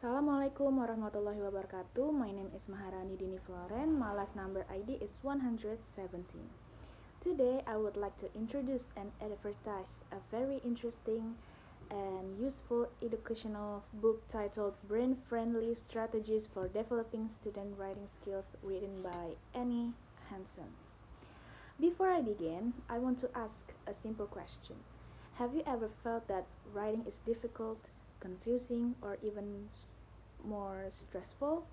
Assalamualaikum warahmatullahi wabarakatuh. My name is Maharani Dini Floren. My last number ID is 117. Today I would like to introduce and advertise a very interesting and useful educational book titled Brain Friendly Strategies for Developing Student Writing Skills, written by Annie Hansen. Before I begin, I want to ask a simple question. Have you ever felt that writing is difficult, confusing, or even more stressful?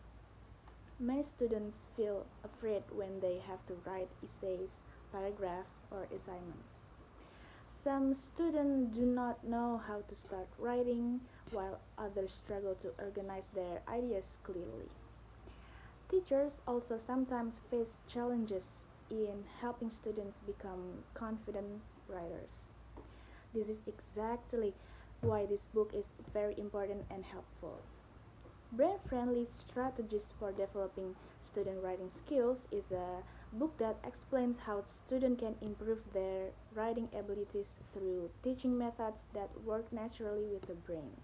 Many students feel afraid when they have to write essays, paragraphs, or assignments. Some students do not know how to start writing, while others struggle to organize their ideas clearly. Teachers also sometimes face challenges in helping students become confident writers. This is exactly why this book is very important and helpful. Brain-Friendly Strategies for Developing Student Writing Skills is a book that explains how students can improve their writing abilities through teaching methods that work naturally with the brain.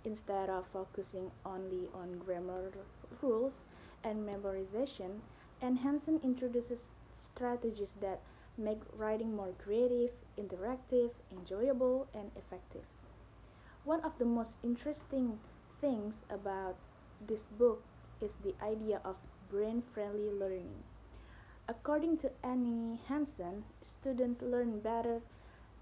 Instead of focusing only on grammar rules and memorization, Hansen introduces strategies that make writing more creative, interactive, enjoyable, and effective. One of the most interesting things about this book is the idea of brain-friendly learning. According to Annie Hansen, students learn better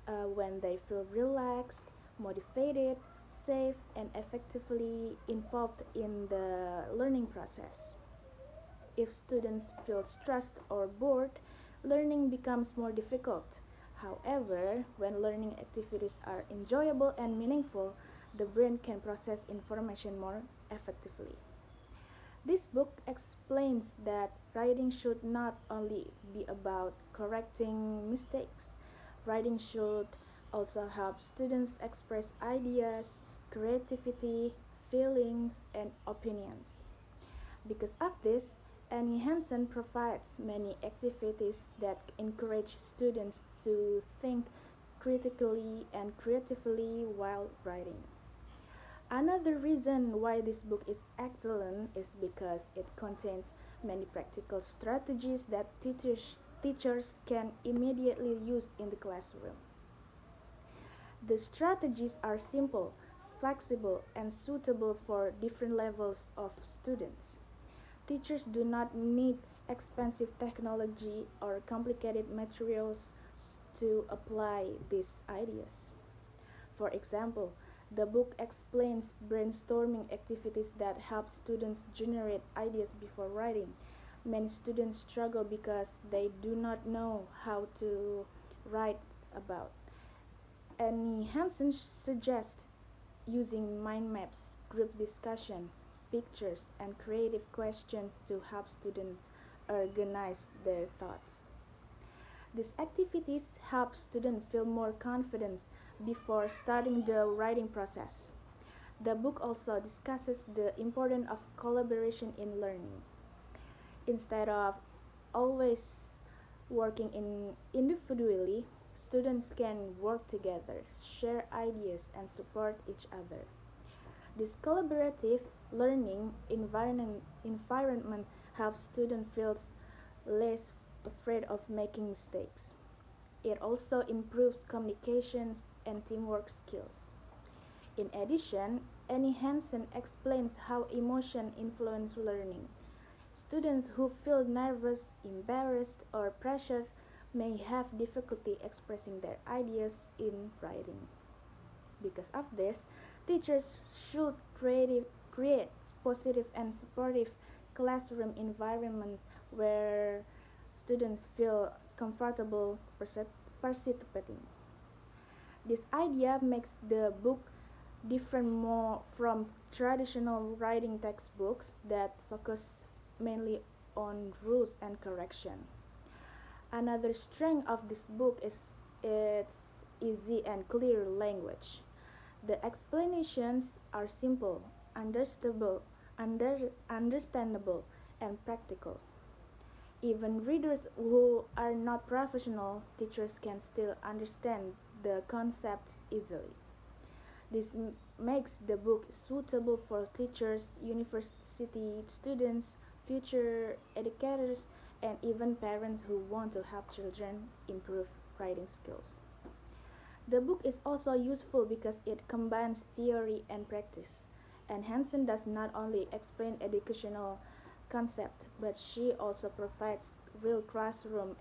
when they feel relaxed, motivated, safe, and effectively involved in the learning process. If students feel stressed or bored, learning becomes more difficult. However, when learning activities are enjoyable and meaningful, the brain can process information more effectively. This book explains that writing should not only be about correcting mistakes. Writing should also help students express ideas, creativity, feelings, and opinions. Because of this, Annie Hansen provides many activities that encourage students to think critically and creatively while writing. Another reason why this book is excellent is because it contains many practical strategies that teachers can immediately use in the classroom. The strategies are simple, flexible, and suitable for different levels of students. Teachers do not need expensive technology or complicated materials to apply these ideas. For example, the book explains brainstorming activities that help students generate ideas before writing. Many students struggle because they do not know how to write about. Annie Hansen suggests using mind maps, group discussions, pictures, and creative questions to help students organize their thoughts. These activities help students feel more confident before starting the writing process. The book also discusses the importance of collaboration in learning. Instead of always working individually, students can work together, share ideas, and support each other. This collaborative learning environment helps students feel less afraid of making mistakes. It also improves communications and teamwork skills. In addition, Annie Hansen explains how emotion influence learning. Students who feel nervous, embarrassed, or pressured may have difficulty expressing their ideas in writing. Because of this, teachers should create positive and supportive classroom environments where students feel comfortable participating. This idea makes the book different more from traditional writing textbooks that focus mainly on rules and correction. Another strength of this book is its easy and clear language. The explanations are simple, understandable, and practical. Even readers who are not professional teachers can still understand the concepts easily. This makes the book suitable for teachers, university students, future educators, and even parents who want to help children improve writing skills. The book is also useful because it combines theory and practice, and Hansen does not only explain educational concepts, but she also provides real classroom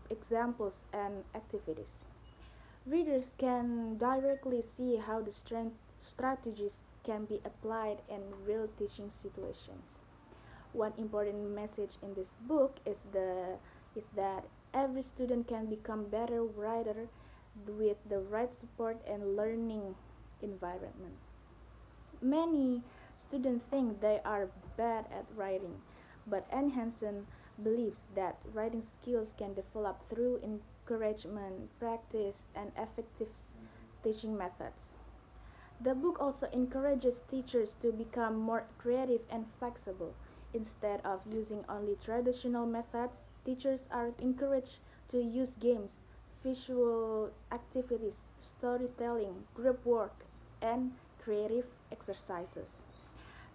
examples and activities. Readers can directly see how the strategies can be applied in real teaching situations. One important message in this book is that every student can become better writer with the right support and learning environment. Many students think they are bad at writing, but Anne Hansen believes that writing skills can develop through encouragement, practice, and effective teaching methods. The book also encourages teachers to become more creative and flexible. Instead of using only traditional methods, teachers are encouraged to use games, visual activities, storytelling, group work, and creative exercises.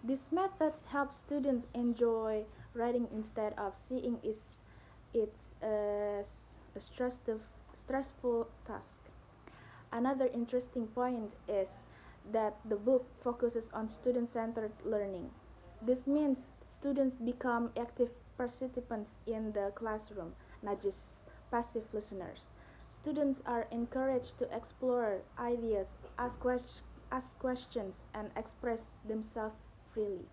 These methods help students enjoy writing instead of seeing it as a stressful task. Another interesting point is that the book focuses on student centered learning. This means students become active participants in the classroom, not just passive listeners. Students are encouraged to explore ideas, ask questions, and express themselves freely.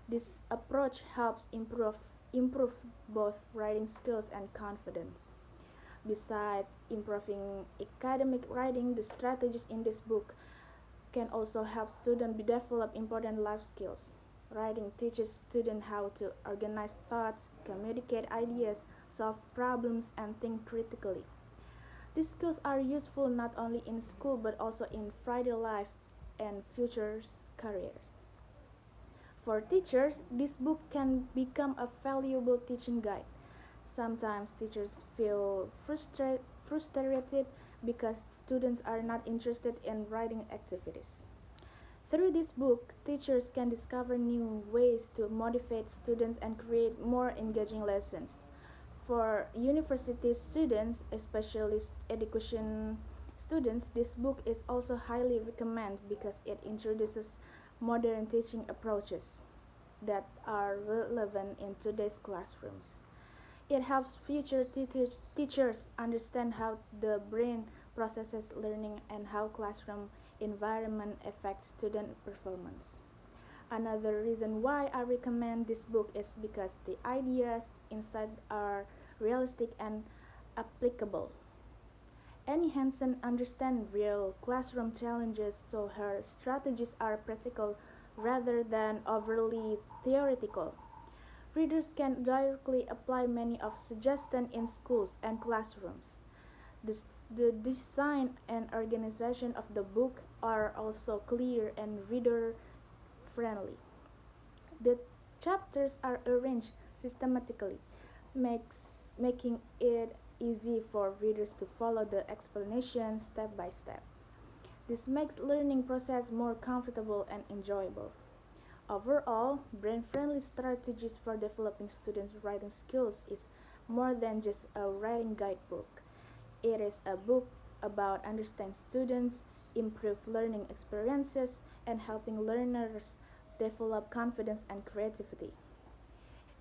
This approach helps improve both writing skills and confidence. Besides improving academic writing, the strategies in this book can also help students develop important life skills. Writing teaches students how to organize thoughts, communicate ideas, solve problems, and think critically. These skills are useful not only in school but also in Friday life and future careers. For teachers, this book can become a valuable teaching guide. Sometimes teachers feel frustrated because students are not interested in writing activities. Through this book, teachers can discover new ways to motivate students and create more engaging lessons. For university students, especially education students, this book is also highly recommended because it introduces modern teaching approaches that are relevant in today's classrooms. It helps future teachers understand how the brain processes learning and how classroom environment affects student performance. Another reason why I recommend this book is because the ideas inside are realistic and applicable. Annie Hansen understands real classroom challenges, so her strategies are practical rather than overly theoretical. Readers can directly apply many of suggestions in schools and classrooms. The, the design and organization of the book are also clear and reader friendly. The chapters are arranged systematically, making it easy for readers to follow the explanation step by step. This makes learning process more comfortable and enjoyable. Overall, brain-friendly strategies for developing students' writing skills is more than just a writing guidebook. It is a book about understanding students, improve learning experiences, and helping learners develop confidence and creativity.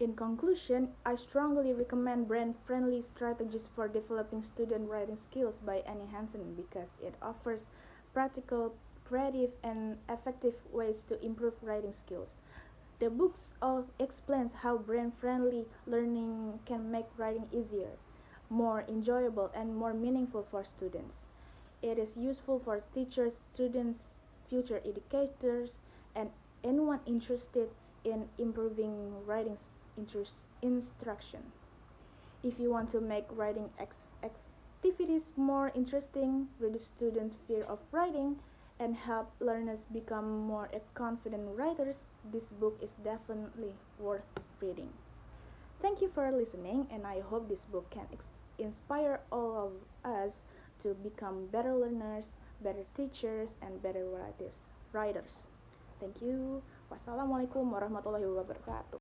In conclusion, I strongly recommend brain-friendly strategies for developing student writing skills by Annie Hansen because it offers practical, creative, and effective ways to improve writing skills. The book explains how brain-friendly learning can make writing easier, more enjoyable, and more meaningful for students. It is useful for teachers, students, future educators, and anyone interested in improving writing instruction. If you want to make writing activities more interesting, reduce students' fear of writing, and help learners become more confident writers, this book is definitely worth reading. Thank you for listening, and I hope this book can inspire all of us to become better learners, better teachers, and better writers. Thank you. Wassalamualaikum warahmatullahi wabarakatuh.